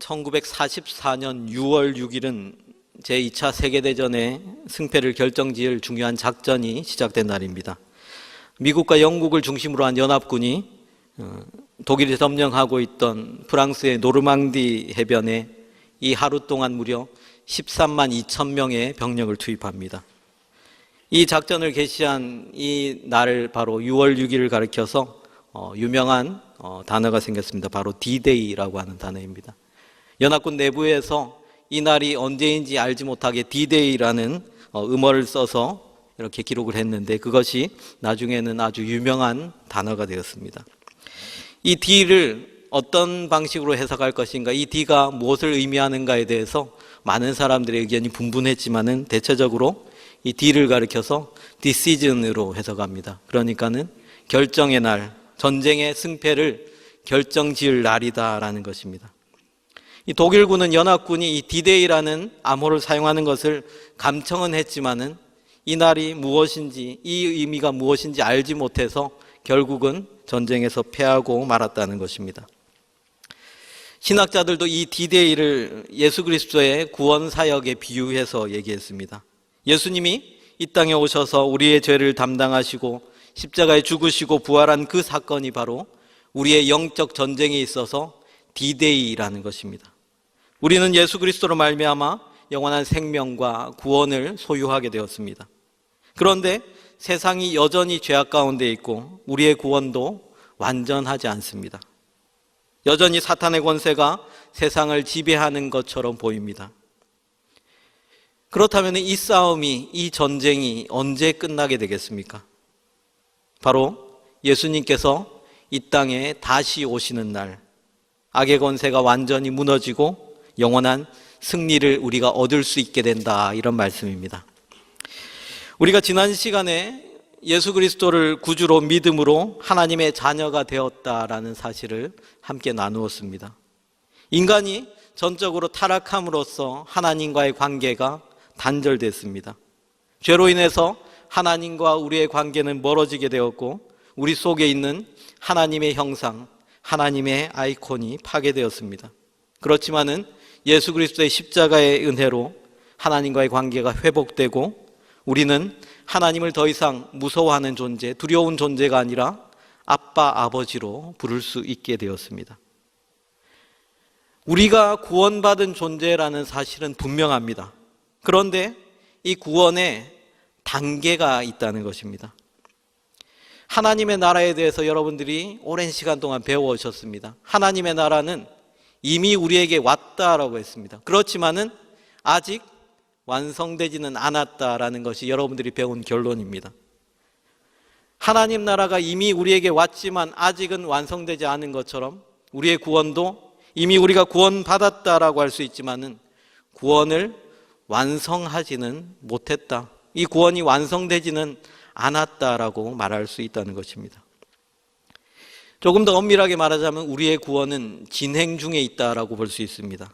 1944년 6월 6일은 제2차 세계대전의 승패를 결정지을 중요한 작전이 시작된 날입니다. 미국과 영국을 중심으로 한 연합군이 독일이 점령하고 있던 프랑스의 노르망디 해변에 이 하루 동안 무려 13만 2천 명의 병력을 투입합니다. 이 작전을 개시한 이 날을 바로 6월 6일을 가리켜서 유명한 단어가 생겼습니다. 바로 D-Day라고 하는 단어입니다. 연합군 내부에서 이 날이 언제인지 알지 못하게 D-Day라는 음어를 써서 이렇게 기록을 했는데 그것이 나중에는 아주 유명한 단어가 되었습니다. 이 D를 어떤 방식으로 해석할 것인가, 이 D가 무엇을 의미하는가에 대해서 많은 사람들의 의견이 분분했지만은 대체적으로 이 D를 가리켜서 decision으로 해석합니다. 그러니까는 결정의 날, 전쟁의 승패를 결정지을 날이다라는 것입니다. 이 독일군은 연합군이 이 D-Day라는 암호를 사용하는 것을 감청은 했지만은 이 날이 무엇인지, 이 의미가 무엇인지 알지 못해서 결국은 전쟁에서 패하고 말았다는 것입니다. 신학자들도 이 D-Day를 예수 그리스도의 구원 사역에 비유해서 얘기했습니다. 예수님이 이 땅에 오셔서 우리의 죄를 담당하시고 십자가에 죽으시고 부활한 그 사건이 바로 우리의 영적 전쟁에 있어서 D-Day라는 것입니다. 우리는 예수 그리스도로 말미암아 영원한 생명과 구원을 소유하게 되었습니다. 그런데 세상이 여전히 죄악 가운데 있고 우리의 구원도 완전하지 않습니다. 여전히 사탄의 권세가 세상을 지배하는 것처럼 보입니다. 그렇다면 이 싸움이, 이 전쟁이 언제 끝나게 되겠습니까? 바로 예수님께서 이 땅에 다시 오시는 날, 악의 권세가 완전히 무너지고 영원한 승리를 우리가 얻을 수 있게 된다, 이런 말씀입니다. 우리가 지난 시간에 예수 그리스도를 구주로 믿음으로 하나님의 자녀가 되었다라는 사실을 함께 나누었습니다. 인간이 전적으로 타락함으로써 하나님과의 관계가 단절됐습니다. 죄로 인해서 하나님과 우리의 관계는 멀어지게 되었고 우리 속에 있는 하나님의 형상, 하나님의 아이콘이 파괴되었습니다. 그렇지만은 예수 그리스도의 십자가의 은혜로 하나님과의 관계가 회복되고 우리는 하나님을 더 이상 무서워하는 존재, 두려운 존재가 아니라 아빠, 아버지로 부를 수 있게 되었습니다. 우리가 구원받은 존재라는 사실은 분명합니다. 그런데 이 구원에 단계가 있다는 것입니다. 하나님의 나라에 대해서 여러분들이 오랜 시간 동안 배워오셨습니다. 하나님의 나라는 이미 우리에게 왔다라고 했습니다. 그렇지만은 아직 완성되지는 않았다라는 것이 여러분들이 배운 결론입니다. 하나님 나라가 이미 우리에게 왔지만 아직은 완성되지 않은 것처럼 우리의 구원도 이미 우리가 구원받았다라고 할 수 있지만은 구원을 완성하지는 못했다. 이 구원이 완성되지는 않았다라고 말할 수 있다는 것입니다. 조금 더 엄밀하게 말하자면 우리의 구원은 진행 중에 있다라고 볼 수 있습니다.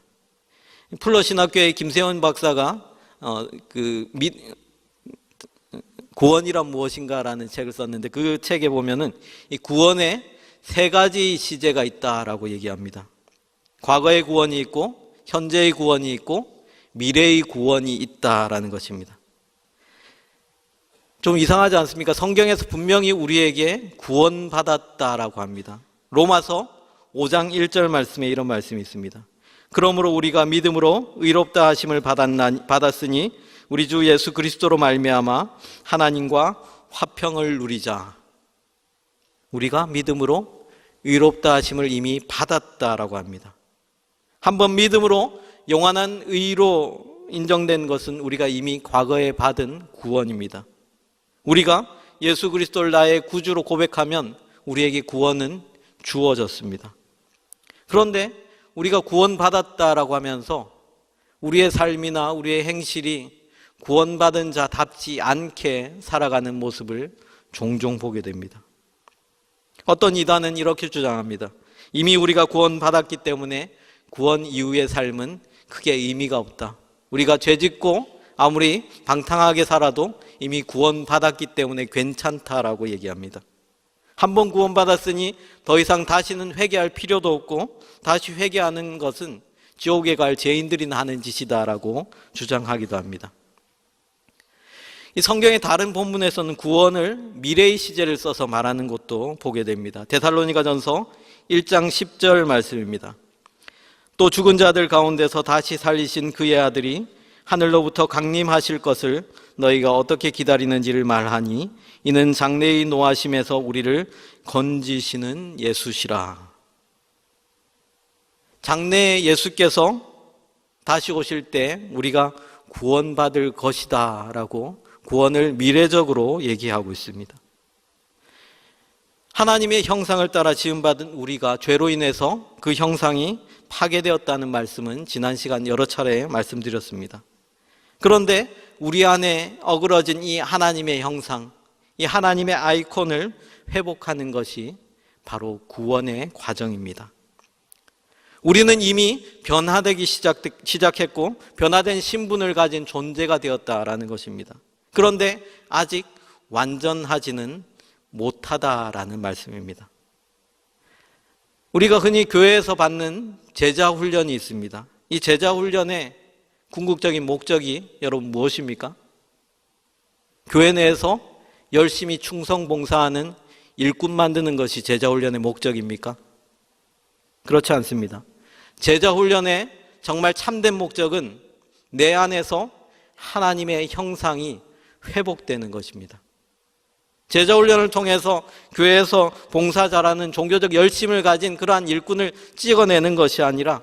풀러신학교의 김세원 박사가 구원이란 무엇인가라는 책을 썼는데 그 책에 보면은 이 구원에 세 가지 시제가 있다라고 얘기합니다. 과거의 구원이 있고 현재의 구원이 있고 미래의 구원이 있다라는 것입니다. 좀 이상하지 않습니까? 성경에서 분명히 우리에게 구원받았다라고 합니다. 로마서 5장 1절 말씀에 이런 말씀이 있습니다. 그러므로 우리가 믿음으로 의롭다 하심을 받았으니 우리 주 예수 그리스도로 말미암아 하나님과 화평을 누리자. 우리가 믿음으로 의롭다 하심을 이미 받았다라고 합니다. 한번 믿음으로 영원한 의로 인정된 것은 우리가 이미 과거에 받은 구원입니다. 우리가 예수 그리스도를 나의 구주로 고백하면 우리에게 구원은 주어졌습니다. 그런데 우리가 구원받았다라고 하면서 우리의 삶이나 우리의 행실이 구원받은 자답지 않게 살아가는 모습을 종종 보게 됩니다. 어떤 이단은 이렇게 주장합니다. 이미 우리가 구원받았기 때문에 구원 이후의 삶은 크게 의미가 없다. 우리가 죄짓고 아무리 방탕하게 살아도 이미 구원받았기 때문에 괜찮다라고 얘기합니다. 한번 구원받았으니 더 이상 다시는 회개할 필요도 없고 다시 회개하는 것은 지옥에 갈 죄인들이나 하는 짓이다라고 주장하기도 합니다. 이 성경의 다른 본문에서는 구원을 미래의 시제를 써서 말하는 것도 보게 됩니다. 데살로니가전서 1장 10절 말씀입니다. 또 죽은 자들 가운데서 다시 살리신 그의 아들이 하늘로부터 강림하실 것을 너희가 어떻게 기다리는지를 말하니 이는 장래의 노하심에서 우리를 건지시는 예수시라. 장래에 예수께서 다시 오실 때 우리가 구원받을 것이다 라고 구원을 미래적으로 얘기하고 있습니다. 하나님의 형상을 따라 지음받은 우리가 죄로 인해서 그 형상이 파괴되었다는 말씀은 지난 시간 여러 차례 말씀드렸습니다. 그런데 우리 안에 어그러진 이 하나님의 형상, 이 하나님의 아이콘을 회복하는 것이 바로 구원의 과정입니다. 우리는 이미 변화되기 시작했고 변화된 신분을 가진 존재가 되었다라는 것입니다. 그런데 아직 완전하지는 못하다라는 말씀입니다. 우리가 흔히 교회에서 받는 제자 훈련이 있습니다. 이 제자 훈련의 궁극적인 목적이 여러분 무엇입니까? 교회 내에서 열심히 충성 봉사하는 일꾼 만드는 것이 제자 훈련의 목적입니까? 그렇지 않습니다. 제자 훈련의 정말 참된 목적은 내 안에서 하나님의 형상이 회복되는 것입니다. 제자 훈련을 통해서 교회에서 봉사 잘하는 종교적 열심을 가진 그러한 일꾼을 찍어내는 것이 아니라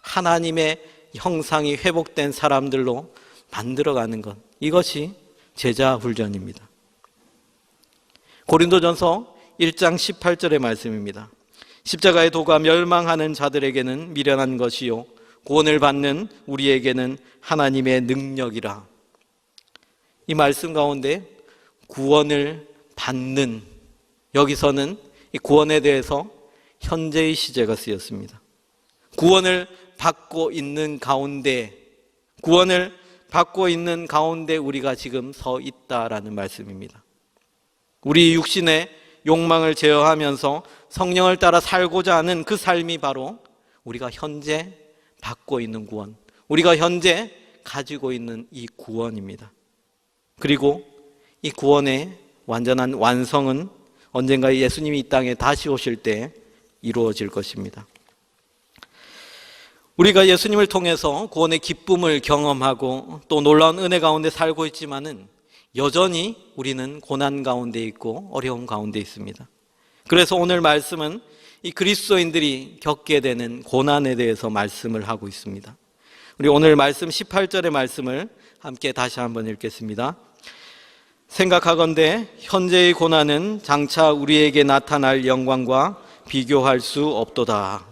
하나님의 형상이 회복된 사람들로 만들어가는 것, 이것이 제자 훈련입니다. 고린도전서 1장 18절의 말씀입니다. 십자가의 도가 멸망하는 자들에게는 미련한 것이요 구원을 받는 우리에게는 하나님의 능력이라. 이 말씀 가운데 구원을 받는, 여기서는 이 구원에 대해서 현재의 시제가 쓰였습니다. 구원을 받고 있는 가운데, 구원을 받고 있는 가운데 우리가 지금 서 있다라는 말씀입니다. 우리 육신의 욕망을 제어하면서 성령을 따라 살고자 하는 그 삶이 바로 우리가 현재 받고 있는 구원, 우리가 현재 가지고 있는 이 구원입니다. 그리고 이 구원의 완전한 완성은 언젠가 예수님이 이 땅에 다시 오실 때 이루어질 것입니다. 우리가 예수님을 통해서 구원의 기쁨을 경험하고 또 놀라운 은혜 가운데 살고 있지만은 여전히 우리는 고난 가운데 있고 어려움 가운데 있습니다. 그래서 오늘 말씀은 이 그리스도인들이 겪게 되는 고난에 대해서 말씀을 하고 있습니다. 우리 오늘 말씀 18절의 말씀을 함께 다시 한번 읽겠습니다. 생각하건대 현재의 고난은 장차 우리에게 나타날 영광과 비교할 수 없도다.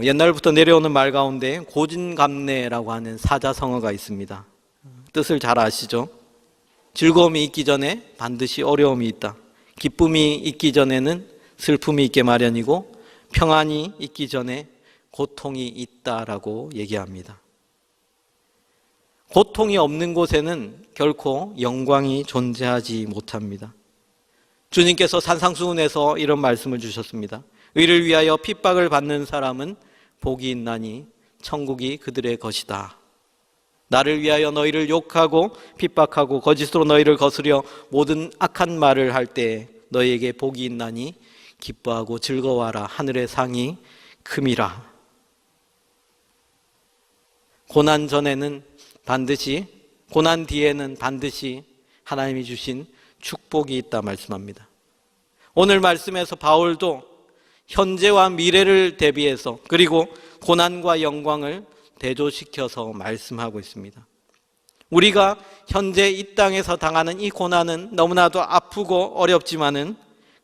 옛날부터 내려오는 말 가운데 고진감래라고 하는 사자성어가 있습니다. 뜻을 잘 아시죠? 즐거움이 있기 전에 반드시 어려움이 있다. 기쁨이 있기 전에는 슬픔이 있게 마련이고 평안이 있기 전에 고통이 있다라고 얘기합니다. 고통이 없는 곳에는 결코 영광이 존재하지 못합니다. 주님께서 산상수훈에서 이런 말씀을 주셨습니다. 의를 위하여 핍박을 받는 사람은 복이 있나니 천국이 그들의 것이다. 나를 위하여 너희를 욕하고 핍박하고 거짓으로 너희를 거스려 모든 악한 말을 할 때 너희에게 복이 있나니 기뻐하고 즐거워하라. 하늘의 상이 큼이라. 고난 전에는 반드시, 고난 뒤에는 반드시 하나님이 주신 축복이 있다 말씀합니다. 오늘 말씀에서 바울도 현재와 미래를 대비해서 그리고 고난과 영광을 대조시켜서 말씀하고 있습니다. 우리가 현재 이 땅에서 당하는 이 고난은 너무나도 아프고 어렵지만은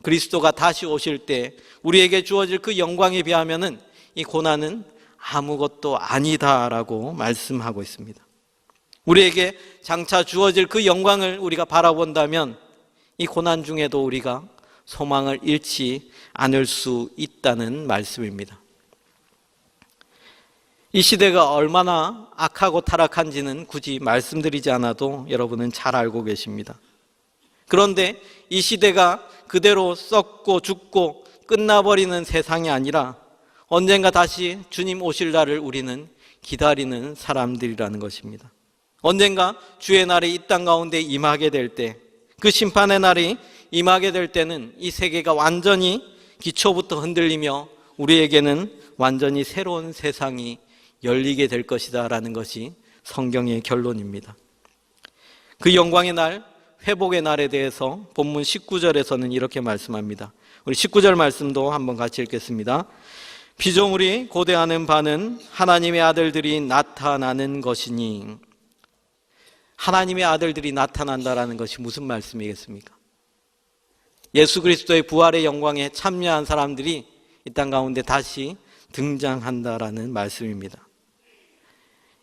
그리스도가 다시 오실 때 우리에게 주어질 그 영광에 비하면은 이 고난은 아무것도 아니다라고 말씀하고 있습니다. 우리에게 장차 주어질 그 영광을 우리가 바라본다면 이 고난 중에도 우리가 소망을 잃지 않을 수 있다는 말씀입니다. 이 시대가 얼마나 악하고 타락한지는 굳이 말씀드리지 않아도 여러분은 잘 알고 계십니다. 그런데 이 시대가 그대로 썩고 죽고 끝나버리는 세상이 아니라 언젠가 다시 주님 오실 날을 우리는 기다리는 사람들이라는 것입니다. 언젠가 주의 날이 이 땅 가운데 임하게 될 때, 그 심판의 날이 임하게 될 때는 이 세계가 완전히 기초부터 흔들리며 우리에게는 완전히 새로운 세상이 열리게 될 것이다 라는 것이 성경의 결론입니다. 그 영광의 날, 회복의 날에 대해서 본문 19절에서는 이렇게 말씀합니다. 우리 19절 말씀도 한번 같이 읽겠습니다. 피조물이 고대하는 바는 하나님의 아들들이 나타나는 것이니. 하나님의 아들들이 나타난다라는 것이 무슨 말씀이겠습니까? 예수 그리스도의 부활의 영광에 참여한 사람들이 이 땅 가운데 다시 등장한다라는 말씀입니다.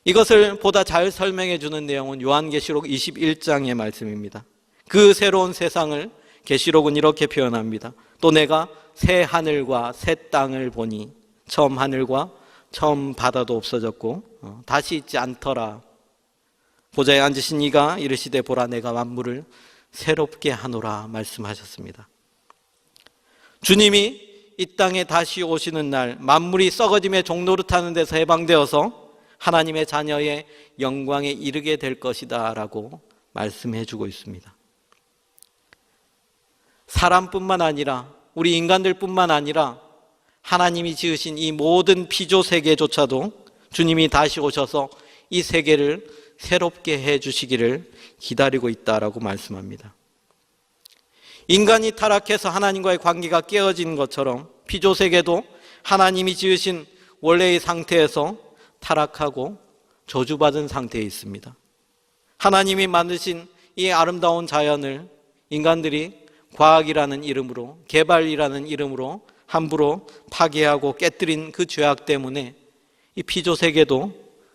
이것을 보다 잘 설명해 주는 내용은 요한계시록 21장의 말씀입니다. 그 새로운 세상을 계시록은 이렇게 표현합니다. 또 내가 새 하늘과 새 땅을 보니 처음 하늘과 처음 바다도 없어졌고 다시 있지 않더라. 보좌에 앉으신 이가 이르시되 보라 내가 만물을 새롭게 하노라 말씀하셨습니다. 주님이 이 땅에 다시 오시는 날 만물이 썩어짐의 종노릇하는 데서 해방되어서 하나님의 자녀의 영광에 이르게 될 것이다 라고 말씀해 주고 있습니다. 사람뿐만 아니라 우리 인간들뿐만 아니라 하나님이 지으신 이 모든 피조 세계조차도 주님이 다시 오셔서 이 세계를 새롭게 해 주시기를 기다리고 있다라고 말씀합니다. 인간이 타락해서 하나님과의 관계가 깨어진 것처럼 피조 세계도 하나님이 지으신 원래의 상태에서 타락하고 저주받은 상태에 있습니다. 하나님이 만드신 이 아름다운 자연을 인간들이 과학이라는 이름으로, 개발이라는 이름으로 함부로 파괴하고 깨뜨린 그 죄악 때문에 이 피조 세계도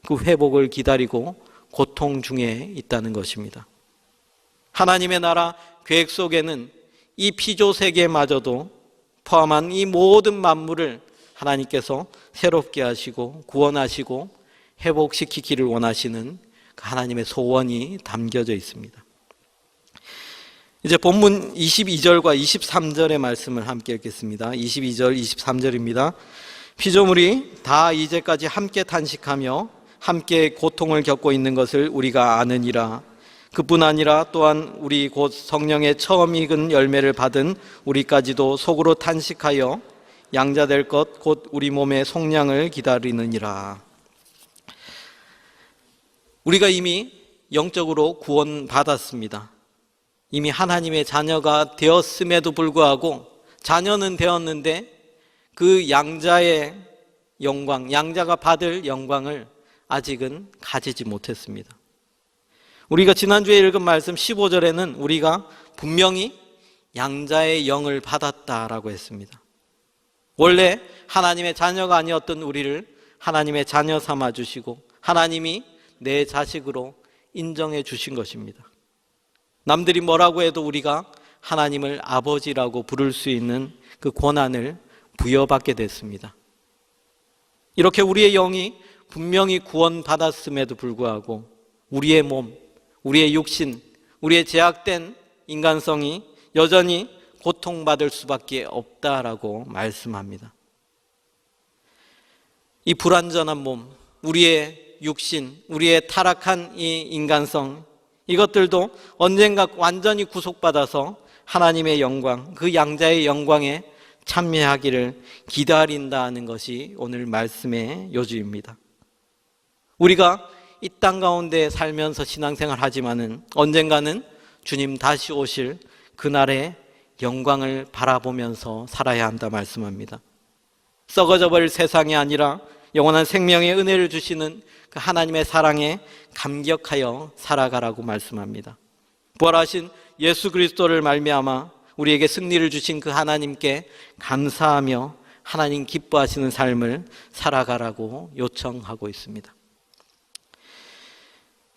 그 회복을 기다리고 고통 중에 있다는 것입니다. 하나님의 나라 계획 속에는 이 피조 세계마저도 포함한 이 모든 만물을 하나님께서 새롭게 하시고 구원하시고 회복시키기를 원하시는 그 하나님의 소원이 담겨져 있습니다. 이제 본문 22절과 23절의 말씀을 함께 읽겠습니다. 22절, 23절입니다. 피조물이 다 이제까지 함께 탄식하며 함께 고통을 겪고 있는 것을 우리가 아느니라. 그뿐 아니라 또한 우리 곧 성령의 처음 익은 열매를 받은 우리까지도 속으로 탄식하여 양자 될 것 곧 우리 몸의 속량을 기다리느니라. 우리가 이미 영적으로 구원받았습니다. 이미 하나님의 자녀가 되었음에도 불구하고 자녀는 되었는데 그 양자의 영광, 양자가 받을 영광을 아직은 가지지 못했습니다. 우리가 지난주에 읽은 말씀 15절에는 우리가 분명히 양자의 영을 받았다라고 했습니다. 원래 하나님의 자녀가 아니었던 우리를 하나님의 자녀 삼아 주시고 하나님이 내 자식으로 인정해 주신 것입니다. 남들이 뭐라고 해도 우리가 하나님을 아버지라고 부를 수 있는 그 권한을 부여받게 됐습니다. 이렇게 우리의 영이 분명히 구원받았음에도 불구하고 우리의 몸, 우리의 육신, 우리의 제약된 인간성이 여전히 고통받을 수밖에 없다라고 말씀합니다. 이 불완전한 몸, 우리의 육신, 우리의 타락한 이 인간성, 이것들도 언젠가 완전히 구속받아서 하나님의 영광, 그 양자의 영광에 참여하기를 기다린다는 것이 오늘 말씀의 요지입니다. 우리가 이 땅 가운데 살면서 신앙생활 하지만은 언젠가는 주님 다시 오실 그날의 영광을 바라보면서 살아야 한다 말씀합니다. 썩어져 버릴 세상이 아니라 영원한 생명의 은혜를 주시는 그 하나님의 사랑에 감격하여 살아가라고 말씀합니다. 부활하신 예수 그리스도를 말미암아 우리에게 승리를 주신 그 하나님께 감사하며 하나님 기뻐하시는 삶을 살아가라고 요청하고 있습니다.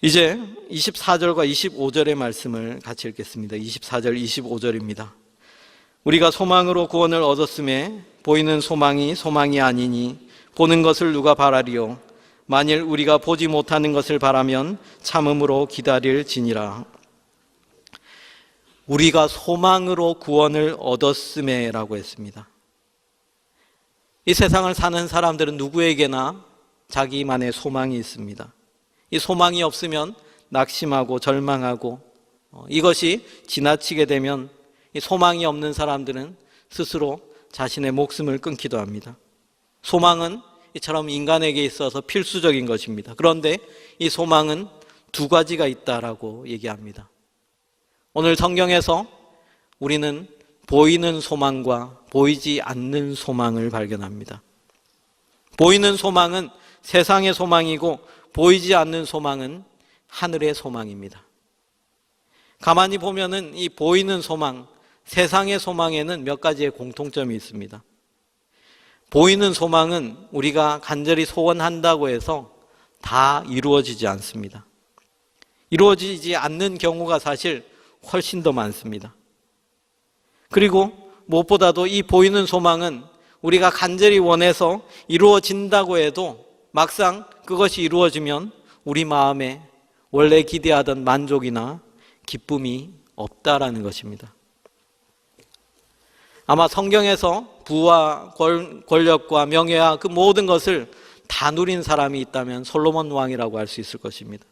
이제 24절과 25절의 말씀을 같이 읽겠습니다. 24절, 25절입니다. 우리가 소망으로 구원을 얻었음에 보이는 소망이 소망이 아니니 보는 것을 누가 바라리요? 만일 우리가 보지 못하는 것을 바라면 참음으로 기다릴지니라. 우리가 소망으로 구원을 얻었음에라고 했습니다. 이 세상을 사는 사람들은 누구에게나 자기만의 소망이 있습니다. 이 소망이 없으면 낙심하고 절망하고, 이것이 지나치게 되면 이 소망이 없는 사람들은 스스로 자신의 목숨을 끊기도 합니다. 소망은 이처럼 인간에게 있어서 필수적인 것입니다. 그런데 이 소망은 두 가지가 있다라고 얘기합니다. 오늘 성경에서 우리는 보이는 소망과 보이지 않는 소망을 발견합니다. 보이는 소망은 세상의 소망이고 보이지 않는 소망은 하늘의 소망입니다. 가만히 보면은 이 보이는 소망, 세상의 소망에는 몇 가지의 공통점이 있습니다. 보이는 소망은 우리가 간절히 소원한다고 해서 다 이루어지지 않습니다. 이루어지지 않는 경우가 사실 훨씬 더 많습니다. 그리고 무엇보다도 이 보이는 소망은 우리가 간절히 원해서 이루어진다고 해도 막상 그것이 이루어지면 우리 마음에 원래 기대하던 만족이나 기쁨이 없다라는 것입니다. 아마 성경에서 부와 권력과 명예와 그 모든 것을 다 누린 사람이 있다면 솔로몬 왕이라고 할 수 있을 것입니다.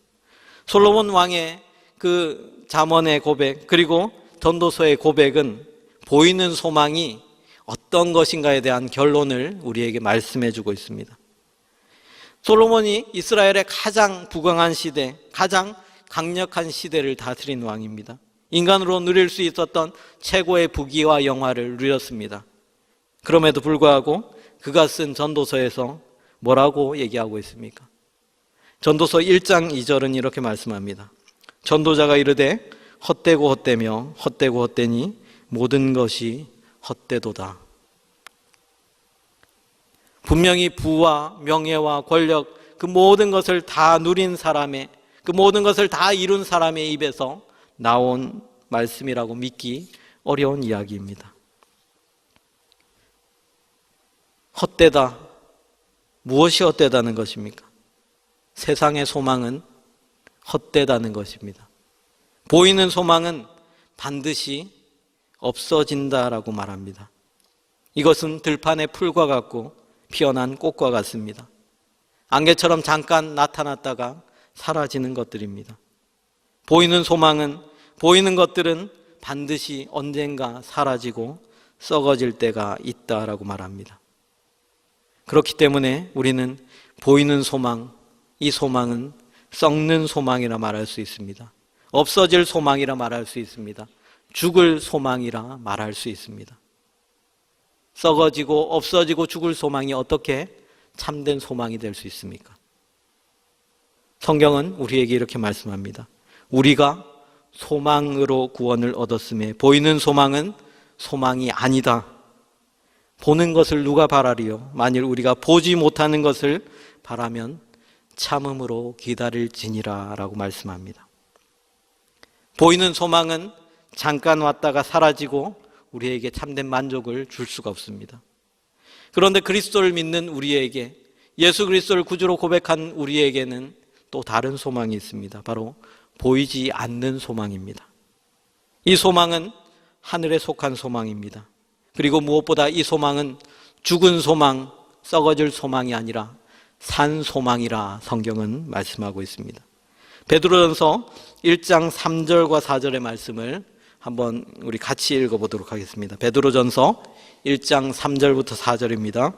솔로몬 왕의 그 잠언의 고백, 그리고 전도서의 고백은 보이는 소망이 어떤 것인가에 대한 결론을 우리에게 말씀해 주고 있습니다. 솔로몬이 이스라엘의 가장 부강한 시대, 가장 강력한 시대를 다스린 왕입니다. 인간으로 누릴 수 있었던 최고의 부귀와 영화를 누렸습니다. 그럼에도 불구하고 그가 쓴 전도서에서 뭐라고 얘기하고 있습니까? 전도서 1장 2절은 이렇게 말씀합니다. 전도자가 이르되 헛되고 헛되며 헛되고 헛되니 모든 것이 헛되도다. 분명히 부와 명예와 권력, 그 모든 것을 다 누린 사람의, 그 모든 것을 다 이룬 사람의 입에서 나온 말씀이라고 믿기 어려운 이야기입니다. 헛되다. 무엇이 헛되다는 것입니까? 세상의 소망은 헛되다는 것입니다. 보이는 소망은 반드시 없어진다라고 말합니다. 이것은 들판의 풀과 같고 피어난 꽃과 같습니다. 안개처럼 잠깐 나타났다가 사라지는 것들입니다. 보이는 소망은, 보이는 것들은 반드시 언젠가 사라지고 썩어질 때가 있다라고 말합니다. 그렇기 때문에 우리는 보이는 소망, 이 소망은 썩는 소망이라 말할 수 있습니다. 없어질 소망이라 말할 수 있습니다. 죽을 소망이라 말할 수 있습니다. 썩어지고 없어지고 죽을 소망이 어떻게 참된 소망이 될 수 있습니까? 성경은 우리에게 이렇게 말씀합니다. 우리가 소망으로 구원을 얻었음에 보이는 소망은 소망이 아니다. 보는 것을 누가 바라리요? 만일 우리가 보지 못하는 것을 바라면 참음으로 기다릴지니라 라고 말씀합니다. 보이는 소망은 잠깐 왔다가 사라지고 우리에게 참된 만족을 줄 수가 없습니다. 그런데 그리스도를 믿는 우리에게, 예수 그리스도를 구주로 고백한 우리에게는 또 다른 소망이 있습니다. 바로 보이지 않는 소망입니다. 이 소망은 하늘에 속한 소망입니다. 그리고 무엇보다 이 소망은 죽은 소망, 썩어질 소망이 아니라 산 소망이라 성경은 말씀하고 있습니다. 베드로전서 1장 3절과 4절의 말씀을 한번 우리 같이 읽어보도록 하겠습니다. 베드로전서 1장 3절부터 4절입니다.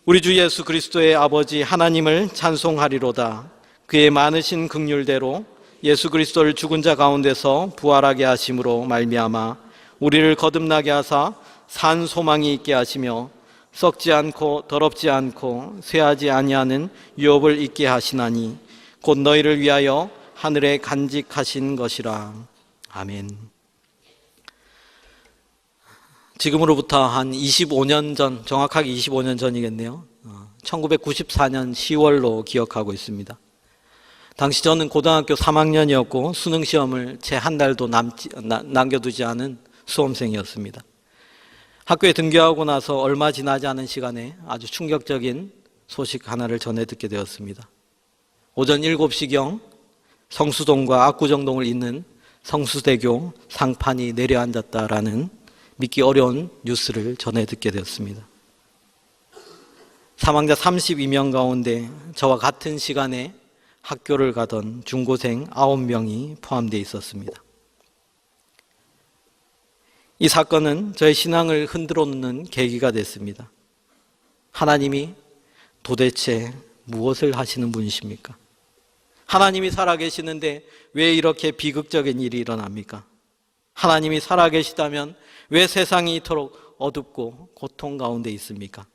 우리 주 예수 그리스도의 아버지 하나님을 찬송하리로다. 그의 많으신 긍휼대로 예수 그리스도를 죽은 자 가운데서 부활하게 하심으로 말미암아 우리를 거듭나게 하사 산 소망이 있게 하시며 썩지 않고 더럽지 않고 쇠하지 아니하는 유업을 있게 하시나니 곧 너희를 위하여 하늘에 간직하신 것이라. 아멘. 지금으로부터 한 25년 전, 정확하게 25년 전이겠네요. 1994년 10월로 기억하고 있습니다. 당시 저는 고등학교 3학년이었고 수능시험을 채 한 달도 남겨두지 않은 수험생이었습니다. 학교에 등교하고 나서 얼마 지나지 않은 시간에 아주 충격적인 소식 하나를 전해 듣게 되었습니다. 오전 7시경 성수동과 압구정동을 잇는 성수대교 상판이 내려앉았다라는 믿기 어려운 뉴스를 전해 듣게 되었습니다. 사망자 32명 가운데 저와 같은 시간에 학교를 가던 중고생 9명이 포함되어 있었습니다. 이 사건은 저의 신앙을 흔들어 놓는 계기가 됐습니다. 하나님이 도대체 무엇을 하시는 분이십니까? 하나님이 살아계시는데 왜 이렇게 비극적인 일이 일어납니까? 하나님이 살아계시다면 왜 세상이 이토록 어둡고 고통 가운데 있습니까?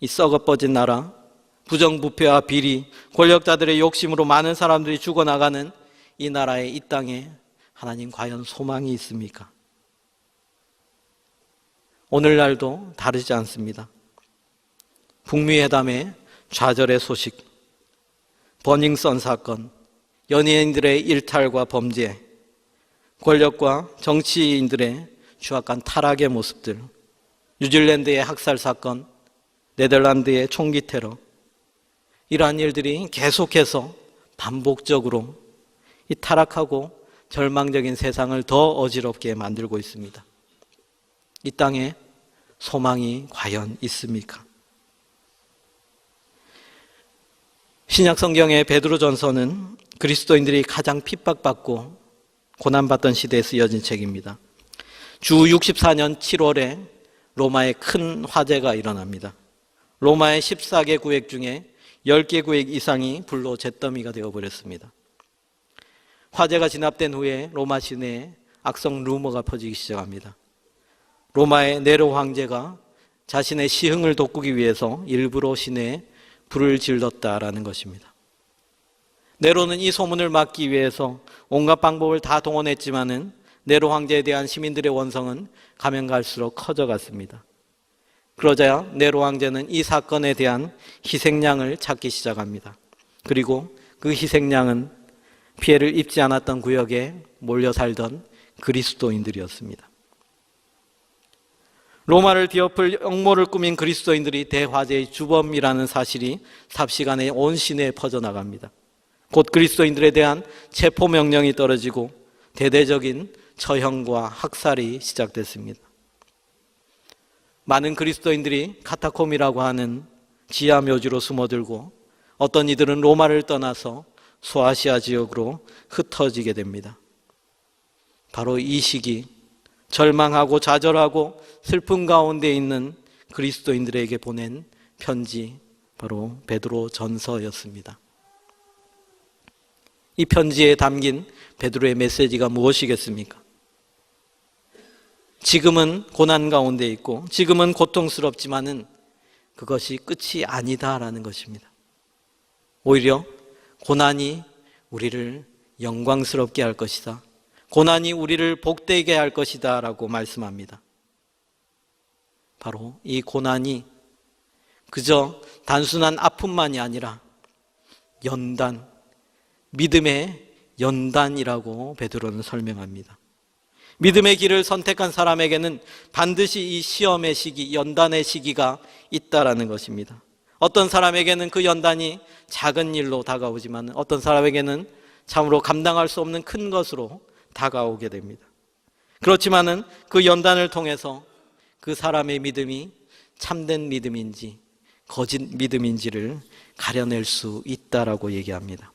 이 썩어뻗은 나라, 부정부패와 비리, 권력자들의 욕심으로 많은 사람들이 죽어나가는 이 나라에, 이 땅에 하나님 과연 소망이 있습니까? 오늘날도 다르지 않습니다. 북미 회담의 좌절의 소식, 버닝썬 사건, 연예인들의 일탈과 범죄, 권력과 정치인들의 추악한 타락의 모습들, 뉴질랜드의 학살 사건, 네덜란드의 총기 테러, 이러한 일들이 계속해서 반복적으로 이 타락하고 절망적인 세상을 더 어지럽게 만들고 있습니다. 이 땅에 소망이 과연 있습니까? 신약 성경의 베드로전서는 그리스도인들이 가장 핍박받고 고난받던 시대에 쓰여진 책입니다. 주 64년 7월에 로마에 큰 화재가 일어납니다. 로마의 14개 구역 중에 10개 구역 이상이 불로 잿더미가 되어버렸습니다. 화재가 진압된 후에 로마 시내에 악성 루머가 퍼지기 시작합니다. 로마의 네로 황제가 자신의 시흥을 돋구기 위해서 일부러 시내에 불을 질렀다라는 것입니다. 네로는 이 소문을 막기 위해서 온갖 방법을 다 동원했지만은 네로 황제에 대한 시민들의 원성은 가면 갈수록 커져갔습니다. 그러자 네로 황제는 이 사건에 대한 희생양을 찾기 시작합니다. 그리고 그 희생양은 피해를 입지 않았던 구역에 몰려 살던 그리스도인들이었습니다. 로마를 뒤엎을 역모를 꾸민 그리스도인들이 대화재의 주범이라는 사실이 삽시간에 온 시내에 퍼져나갑니다. 곧 그리스도인들에 대한 체포명령이 떨어지고 대대적인 처형과 학살이 시작됐습니다. 많은 그리스도인들이 카타콤이라고 하는 지하 묘지로 숨어들고 어떤 이들은 로마를 떠나서 소아시아 지역으로 흩어지게 됩니다. 바로 이 시기 절망하고 좌절하고 슬픔 가운데 있는 그리스도인들에게 보낸 편지, 바로 베드로 전서였습니다. 이 편지에 담긴 베드로의 메시지가 무엇이겠습니까? 지금은 고난 가운데 있고 지금은 고통스럽지만은 그것이 끝이 아니다라는 것입니다. 오히려 고난이 우리를 영광스럽게 할 것이다. 고난이 우리를 복되게 할 것이다 라고 말씀합니다. 바로 이 고난이 그저 단순한 아픔만이 아니라 연단, 믿음의 연단이라고 베드로는 설명합니다. 믿음의 길을 선택한 사람에게는 반드시 이 시험의 시기, 연단의 시기가 있다라는 것입니다. 어떤 사람에게는 그 연단이 작은 일로 다가오지만 어떤 사람에게는 참으로 감당할 수 없는 큰 것으로 다가오게 됩니다. 그렇지만은 그 연단을 통해서 그 사람의 믿음이 참된 믿음인지 거짓 믿음인지를 가려낼 수 있다라고 얘기합니다.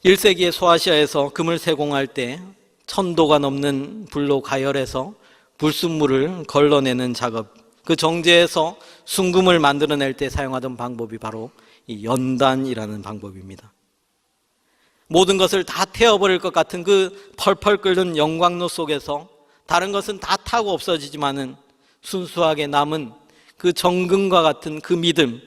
1세기의 소아시아에서 금을 세공할 때 1000도가 넘는 불로 가열해서 불순물을 걸러내는 작업, 그 정제에서 순금을 만들어낼 때 사용하던 방법이 바로 이 연단이라는 방법입니다. 모든 것을 다 태워버릴 것 같은 그 펄펄 끓는 영광로 속에서 다른 것은 다 타고 없어지지만은 순수하게 남은 그 정금과 같은 그 믿음,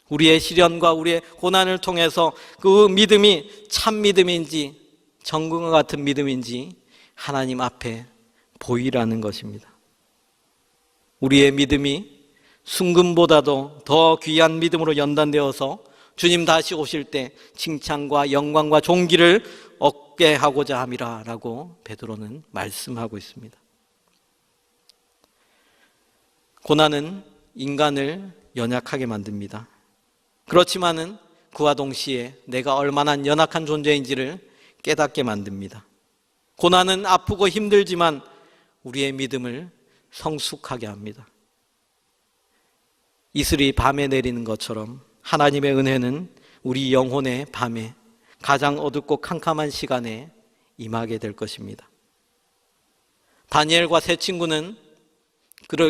우리의 시련과 우리의 고난을 통해서 그 믿음이 참 믿음인지 정금과 같은 믿음인지 하나님 앞에 보이라는 것입니다. 우리의 믿음이 순금보다도 더 귀한 믿음으로 연단되어서 주님 다시 오실 때 칭찬과 영광과 존귀를 얻게 하고자 함이라 라고 베드로는 말씀하고 있습니다. 고난은 인간을 연약하게 만듭니다. 그렇지만은 그와 동시에 내가 얼마나 연약한 존재인지를 깨닫게 만듭니다. 고난은 아프고 힘들지만 우리의 믿음을 성숙하게 합니다. 이슬이 밤에 내리는 것처럼 하나님의 은혜는 우리 영혼의 밤에 가장 어둡고 캄캄한 시간에 임하게 될 것입니다. 다니엘과 세 친구는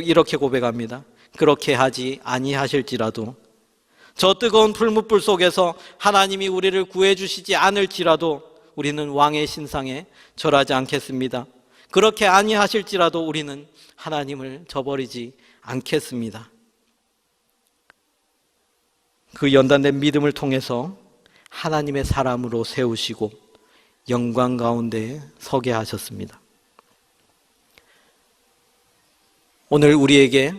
이렇게 고백합니다. 그렇게 하지 아니하실지라도, 저 뜨거운 풀무불 속에서 하나님이 우리를 구해주시지 않을지라도 우리는 왕의 신상에 절하지 않겠습니다. 그렇게 아니하실지라도 우리는 하나님을 저버리지 않겠습니다. 그 연단된 믿음을 통해서 하나님의 사람으로 세우시고 영광 가운데 서게 하셨습니다. 오늘 우리에게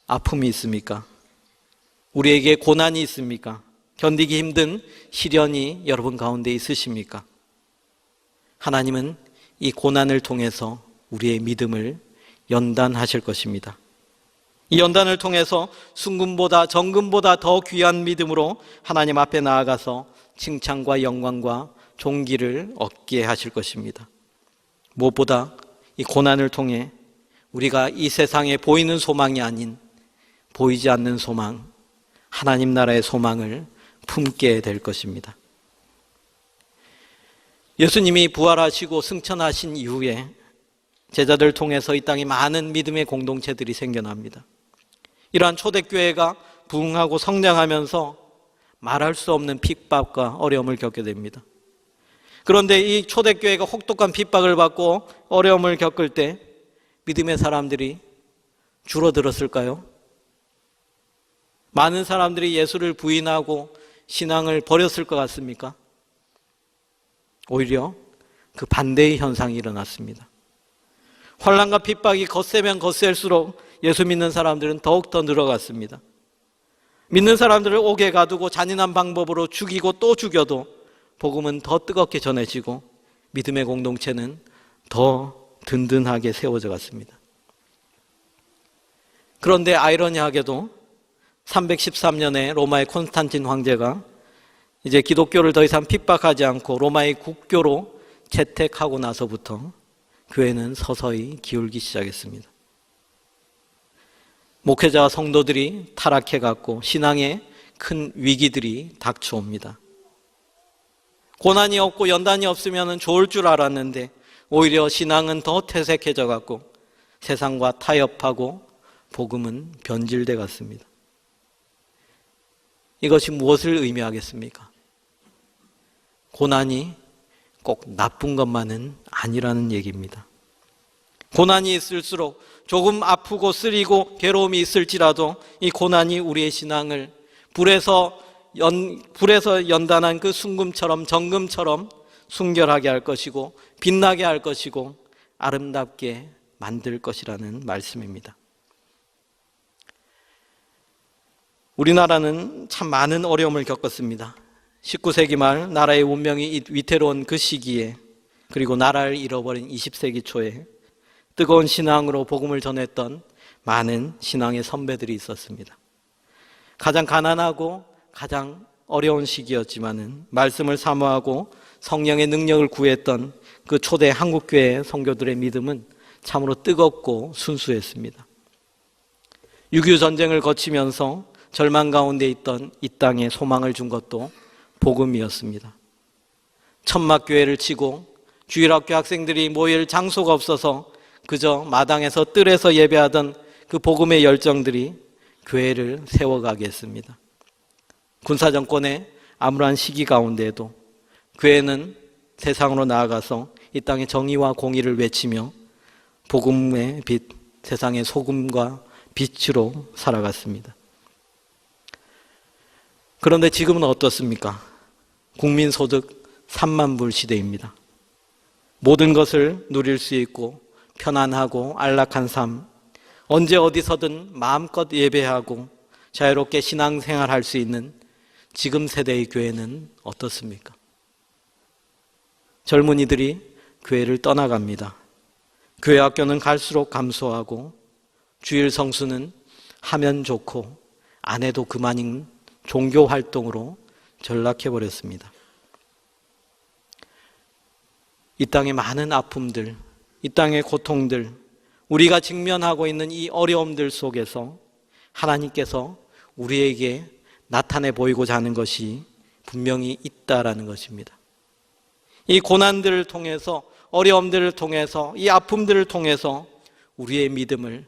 아픔이 있습니까? 우리에게 고난이 있습니까? 견디기 힘든 시련이 여러분 가운데 있으십니까? 하나님은 이 고난을 통해서 우리의 믿음을 연단하실 것입니다. 이 연단을 통해서 순금보다 정금보다 더 귀한 믿음으로 하나님 앞에 나아가서 칭찬과 영광과 존귀를 얻게 하실 것입니다. 무엇보다 이 고난을 통해 우리가 이 세상에 보이는 소망이 아닌 보이지 않는 소망, 하나님 나라의 소망을 품게 될 것입니다. 예수님이 부활하시고 승천하신 이후에 제자들을 통해서 이 땅에 많은 믿음의 공동체들이 생겨납니다. 이러한 초대교회가 부흥하고 성장하면서 말할 수 없는 핍박과 어려움을 겪게 됩니다. 그런데 이 초대교회가 혹독한 핍박을 받고 어려움을 겪을 때 믿음의 사람들이 줄어들었을까요? 많은 사람들이 예수를 부인하고 신앙을 버렸을 것 같습니까? 오히려 그 반대의 현상이 일어났습니다. 환난과 핍박이 거세면 거셀수록 예수 믿는 사람들은 더욱더 늘어갔습니다. 믿는 사람들을 옥에 가두고 잔인한 방법으로 죽이고 또 죽여도 복음은 더 뜨겁게 전해지고 믿음의 공동체는 더 든든하게 세워져 갔습니다. 그런데 아이러니하게도 313년에 로마의 콘스탄틴 황제가 이제 기독교를 더 이상 핍박하지 않고 로마의 국교로 채택하고 나서부터 교회는 서서히 기울기 시작했습니다. 목회자와 성도들이 타락해갔고 신앙에 큰 위기들이 닥쳐옵니다. 고난이 없고 연단이 없으면 좋을 줄 알았는데 오히려 신앙은 더 퇴색해져 갔고 세상과 타협하고 복음은 변질돼 갔습니다. 이것이 무엇을 의미하겠습니까? 고난이 꼭 나쁜 것만은 아니라는 얘기입니다. 고난이 있을수록 조금 아프고 쓰리고 괴로움이 있을지라도 이 고난이 우리의 신앙을 불에서 연단한 그 순금처럼 정금처럼 순결하게 할 것이고 빛나게 할 것이고 아름답게 만들 것이라는 말씀입니다. 우리나라는 참 많은 어려움을 겪었습니다. 19세기 말 나라의 운명이 위태로운 그 시기에, 그리고 나라를 잃어버린 20세기 초에 뜨거운 신앙으로 복음을 전했던 많은 신앙의 선배들이 있었습니다. 가장 가난하고 가장 어려운 시기였지만은 말씀을 사모하고 성령의 능력을 구했던 그 초대 한국교회 성교들의 믿음은 참으로 뜨겁고 순수했습니다. 6.25 전쟁을 거치면서 절망 가운데 있던 이 땅에 소망을 준 것도 복음이었습니다. 천막교회를 치고 주일학교 학생들이 모일 장소가 없어서 그저 마당에서 뜰에서 예배하던 그 복음의 열정들이 교회를 세워가게 했습니다. 군사정권의 암울한 시기 가운데에도 교회는 세상으로 나아가서 이 땅의 정의와 공의를 외치며 복음의 빛, 세상의 소금과 빛으로 살아갔습니다. 그런데 지금은 어떻습니까? 국민소득 3만 불 시대입니다. 모든 것을 누릴 수 있고 편안하고 안락한 삶, 언제 어디서든 마음껏 예배하고 자유롭게 신앙생활할 수 있는 지금 세대의 교회는 어떻습니까? 젊은이들이 교회를 떠나갑니다. 교회 학교는 갈수록 감소하고 주일 성수는 하면 좋고 안 해도 그만인 종교 활동으로 전락해버렸습니다. 이 땅의 많은 아픔들, 이 땅의 고통들, 우리가 직면하고 있는 이 어려움들 속에서 하나님께서 우리에게 나타내 보이고자 하는 것이 분명히 있다라는 것입니다. 이 고난들을 통해서, 어려움들을 통해서, 이 아픔들을 통해서 우리의 믿음을,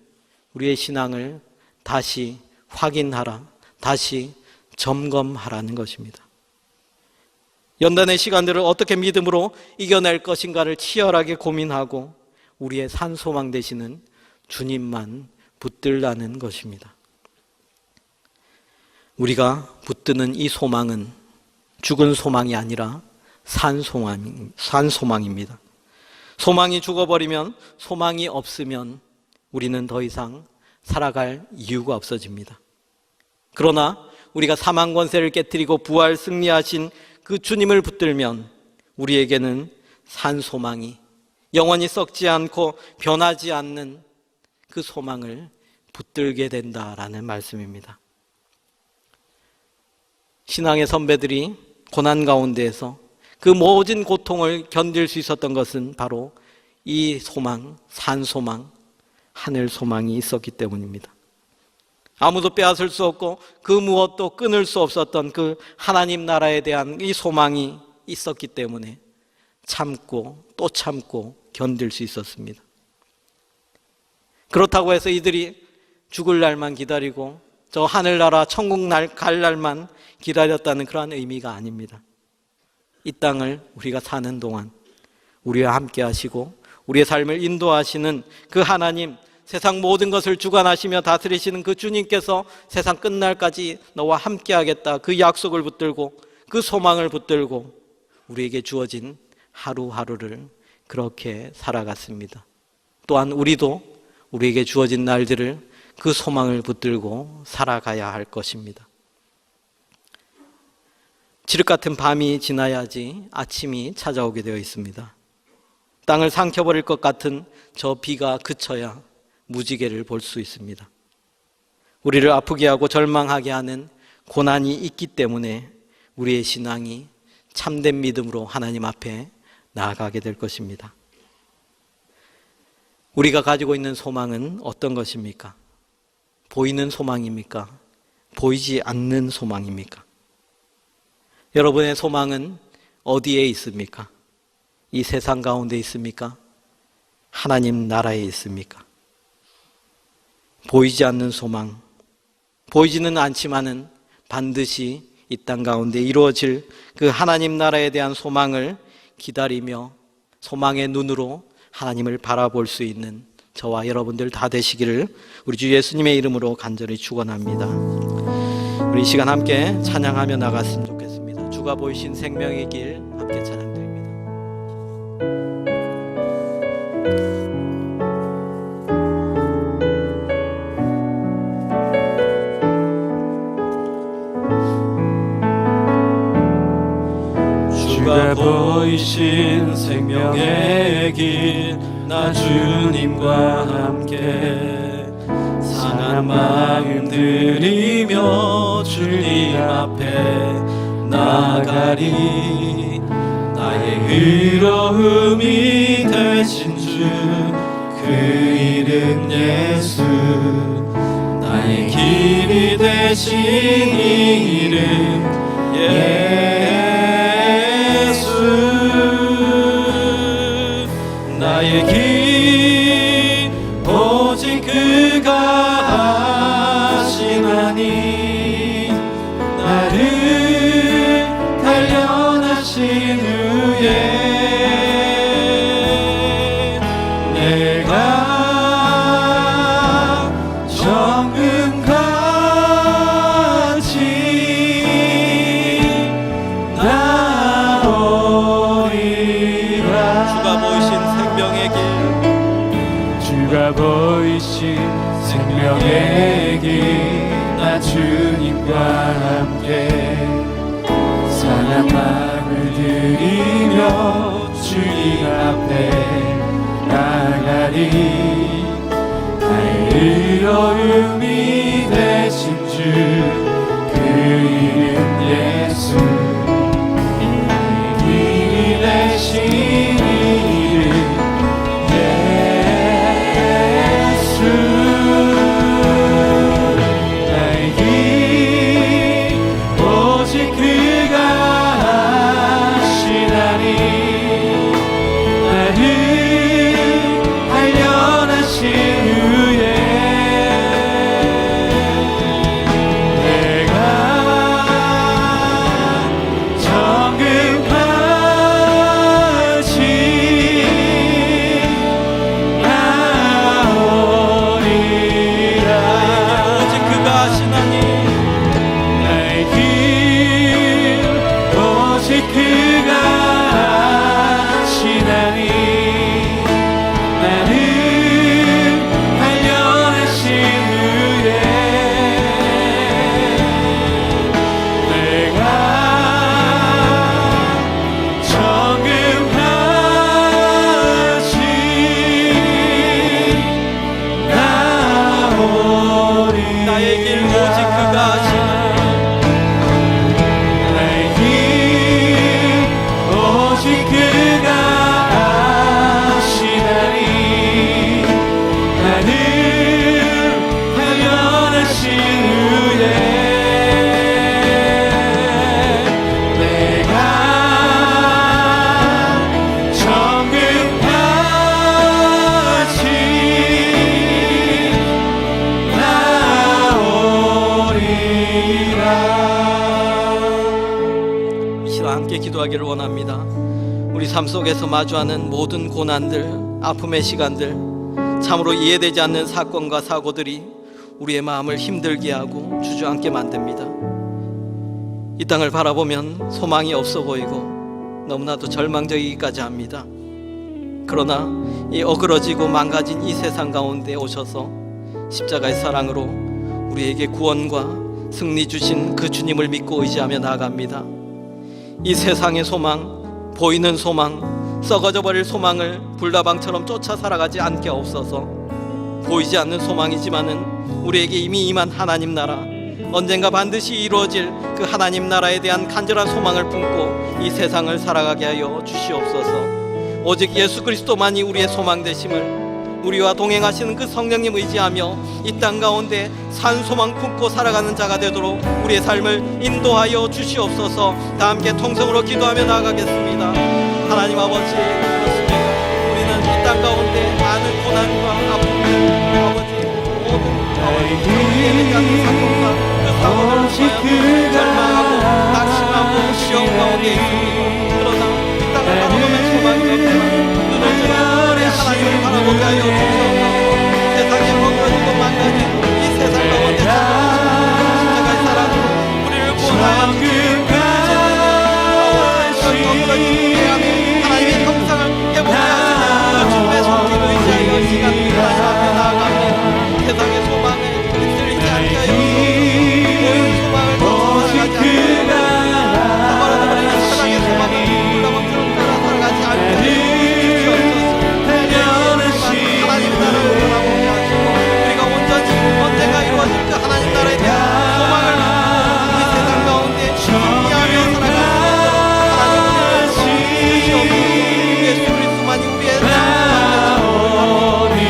우리의 신앙을 다시 확인하라, 다시 점검하라는 것입니다. 연단의 시간들을 어떻게 믿음으로 이겨낼 것인가를 치열하게 고민하고 우리의 산소망 되시는 주님만 붙들라는 것입니다. 우리가 붙드는 이 소망은 죽은 소망이 아니라 산 소망입니다. 소망이 죽어버리면, 소망이 없으면 우리는 더 이상 살아갈 이유가 없어집니다. 그러나 우리가 사망 권세를 깨뜨리고 부활 승리하신 그 주님을 붙들면 우리에게는 산 소망이, 영원히 썩지 않고 변하지 않는 그 소망을 붙들게 된다라는 말씀입니다. 신앙의 선배들이 고난 가운데에서 그 모든 고통을 견딜 수 있었던 것은 바로 이 소망, 산 소망, 하늘 소망이 있었기 때문입니다. 아무도 빼앗을 수 없고 그 무엇도 끊을 수 없었던 그 하나님 나라에 대한 이 소망이 있었기 때문에 참고 또 참고 견딜 수 있었습니다. 그렇다고 해서 이들이 죽을 날만 기다리고 저 하늘나라 천국 갈 날만 기다렸다는 그러한 의미가 아닙니다. 이 땅을 우리가 사는 동안 우리와 함께 하시고 우리의 삶을 인도하시는 그 하나님, 세상 모든 것을 주관하시며 다스리시는 그 주님께서 세상 끝날까지 너와 함께 하겠다, 그 약속을 붙들고 그 소망을 붙들고 우리에게 주어진 하루하루를 그렇게 살아갔습니다. 또한 우리도 우리에게 주어진 날들을 그 소망을 붙들고 살아가야 할 것입니다. 칠흑 같은 밤이 지나야지 아침이 찾아오게 되어 있습니다. 땅을 삼켜버릴 것 같은 저 비가 그쳐야 무지개를 볼 수 있습니다. 우리를 아프게 하고 절망하게 하는 고난이 있기 때문에 우리의 신앙이 참된 믿음으로 하나님 앞에 나아가게 될 것입니다. 우리가 가지고 있는 소망은 어떤 것입니까? 보이는 소망입니까? 보이지 않는 소망입니까? 여러분의 소망은 어디에 있습니까? 이 세상 가운데 있습니까? 하나님 나라에 있습니까? 보이지 않는 소망, 보이지는 않지만은 반드시 이 땅 가운데 이루어질 그 하나님 나라에 대한 소망을 기다리며 소망의 눈으로 하나님을 바라볼 수 있는 저와 여러분들 다 되시기를 우리 주 예수님의 이름으로 간절히 축원합니다. 우리 이 시간 함께 찬양하며 나갔으면 좋겠습니다. 주가 보이신 생명의 길 함께 찬양드립니다. 주가 보이신 생명의 길, 나 주님과 함께 상한 마음 들이며 주님 앞에 나가리. 나의 의로움이 되신 주, 그 이름 예수. 나의 길이 되신 이름 예수. 나의 길 오직 그가 하시나니. 나를 단련하신 후에 내가 정금같이 나오리라. 주가 보이신 생명의 길, 주가 보이신 생명의 길, 나 주님과 함께 상한 마음을 들이며 주님 앞에 나가리. 나의 의로움이 되신 주, 그 이름 예수. 나의 길이 되신 이름 예수. 삶 속에서 마주하는 모든 고난들, 아픔의 시간들, 참으로 이해되지 않는 사건과 사고들이 우리의 마음을 힘들게 하고 주저앉게 만듭니다. 이 땅을 바라보면 소망이 없어 보이고 너무나도 절망적이기까지 합니다. 그러나 이 어그러지고 망가진 이 세상 가운데 오셔서 십자가의 사랑으로 우리에게 구원과 승리 주신 그 주님을 믿고 의지하며 나아갑니다. 이 세상의 소망, 보이는 소망, 썩어져 버릴 소망을 불나방처럼 쫓아 살아가지 않게 없어서 보이지 않는 소망이지만은 우리에게 이미 임한 하나님 나라, 언젠가 반드시 이루어질 그 하나님 나라에 대한 간절한 소망을 품고 이 세상을 살아가게 하여 주시옵소서. 오직 예수 그리스도만이 우리의 소망 되심을, 우리와 동행하시는 그 성령님 의지하며 이 땅 가운데 산 소망 품고 살아가는 자가 되도록 우리의 삶을 인도하여 주시옵소서. 다 함께 통성으로 기도하며 나아가겠습니다. 하나님 아버지, 그렇습니다. 우리는 이 땅 가운데 많은 고난과 아픔들, 아버지, 모든 이해되지 않는 사건과 그 사고를 통하여 절망하고 낙심하고 시험 가운데 있습니다. 그러나 이 땅을 바라보면 소망이 없지만 눈을 들어 우리 하나님을 바라보게 하여 주시옵소서. 세상에 멍들어지고 망가진 이 세상 가운데 십자가의 사랑으로 우리를 구원하여 주시옵소서. 하나님의 형상을 회복케 하시는 그 주님의 손길을 의지하여 시간 하나님 앞에 나아갑니다. 세상의 소망에 휩쓸리지 않게 하여 주시옵소서. 모든 소망을 쫓아가지 않게 사버려버린 세상의 소망을 불나방처럼 따라 살아가지 않게 하여 주시옵소서. 하나님 나라를 바라보게 하시고 우리가 온전히 언젠가 이루어질 그 하나님 나라에 대한 소망을 이 세상 가운데 준비하며 살아가는 예수 그리스도만이 우리의 삶을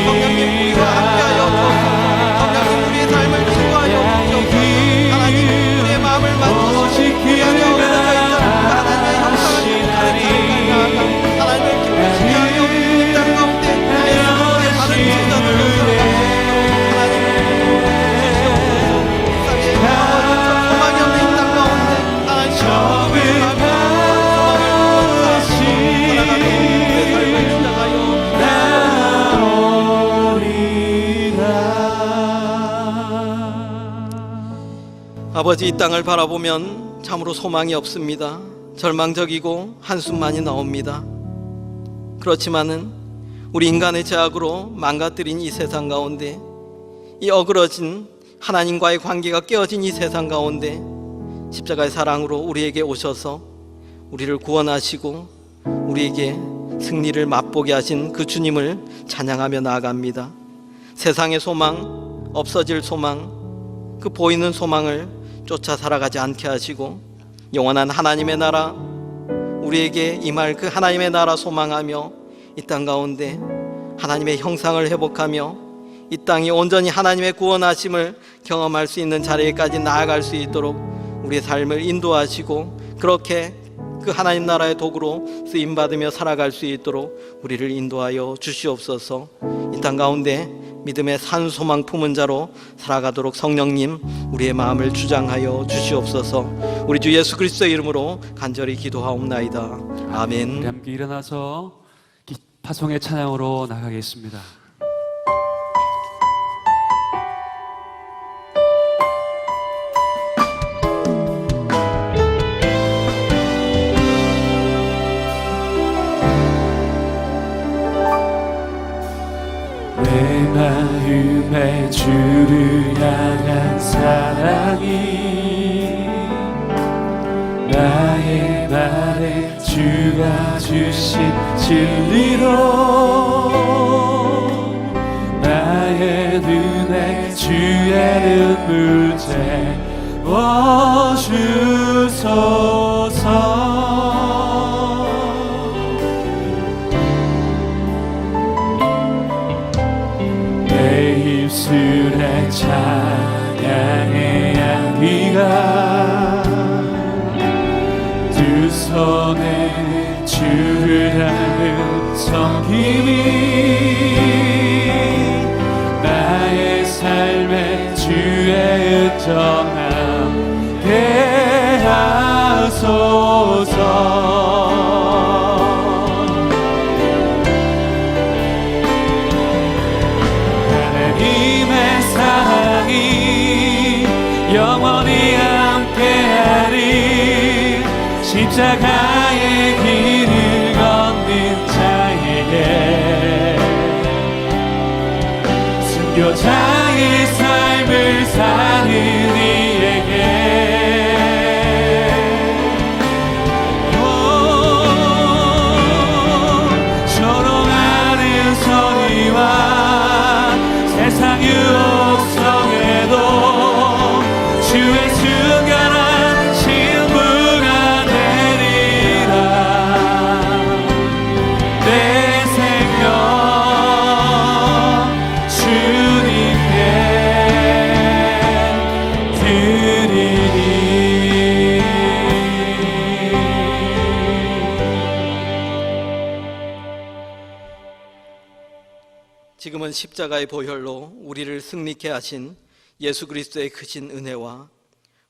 성령님 우리와 함께하여 주옵소서. 성령님 우리의 삶을 치유하여 주옵소서. 하나님 우리의 마음을 만지시고 우리 안에 어려져 있는 하나님의 형상을 회복하는 자들까지 나아가 하나님을 기쁘시게 하여 이 땅 가운데 예수님의 다른 제자들로 살아가시도록 하나님 주시옵소서. 이 땅에 소망이 없는 이 땅 가운데 하나님 소망을 아버지, 이 땅을 바라보면 참으로 소망이 없습니다. 절망적이고 한숨만이 나옵니다. 그렇지만은 우리 인간의 죄악으로 망가뜨린 이 세상 가운데, 이 어그러진 하나님과의 관계가 깨어진 이 세상 가운데 십자가의 사랑으로 우리에게 오셔서 우리를 구원하시고 우리에게 승리를 맛보게 하신 그 주님을 찬양하며 나아갑니다. 세상의 소망, 없어질 소망, 그 보이는 소망을 쫓아 살아가지 않게 하시고 영원한 하나님의 나라, 우리에게 임할 그 하나님의 나라 소망하며 이 땅 가운데 하나님의 형상을 회복하며 이 땅이 온전히 하나님의 구원하심을 경험할 수 있는 자리에까지 나아갈 수 있도록 우리의 삶을 인도하시고 그렇게 그 하나님 나라의 도구로 쓰임받으며 살아갈 수 있도록 우리를 인도하여 주시옵소서. 이 땅 가운데 믿음의 산 소망 품은 자로 살아가도록 성령님 우리의 마음을 주장하여 주시옵소서. 우리 주 예수 그리스도의 이름으로 간절히 기도하옵나이다. 아멘. 우리 함께 일어나서 파송의 찬양으로 나가겠습니다. 내 마음에 주를 향한 사랑이 나의 말에 주가 주신 진리로 나의 눈에 주의 눈물 채워주소서. 내 입술에 찬양의 향기가 두 손에 주를 향한 섬김이 나의 삶에 주의 은정 함께 하소서. 십자가의 길을 걷는 자에게 순교자의 삶을 사는 이에게 조롱하는 소리와 세상 유혹성에도 주의 순간한 신부가 되리라. 내 생명 주님께 드리리. 지금은 십자가의 보혈로 우리를 승리케 하신 예수 그리스도의 크신 은혜와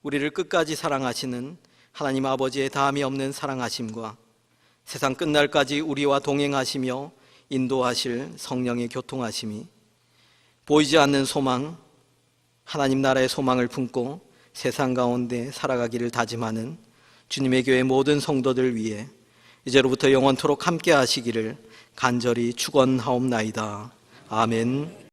우리를 끝까지 사랑하시는 하나님 아버지의 다함이 없는 사랑하심과 세상 끝날까지 우리와 동행하시며 인도하실 성령의 교통하심이 보이지 않는 소망, 하나님 나라의 소망을 품고 세상 가운데 살아가기를 다짐하는 주님의 교회 모든 성도들 위해 이제로부터 영원토록 함께 하시기를 간절히 축원하옵나이다. 아멘.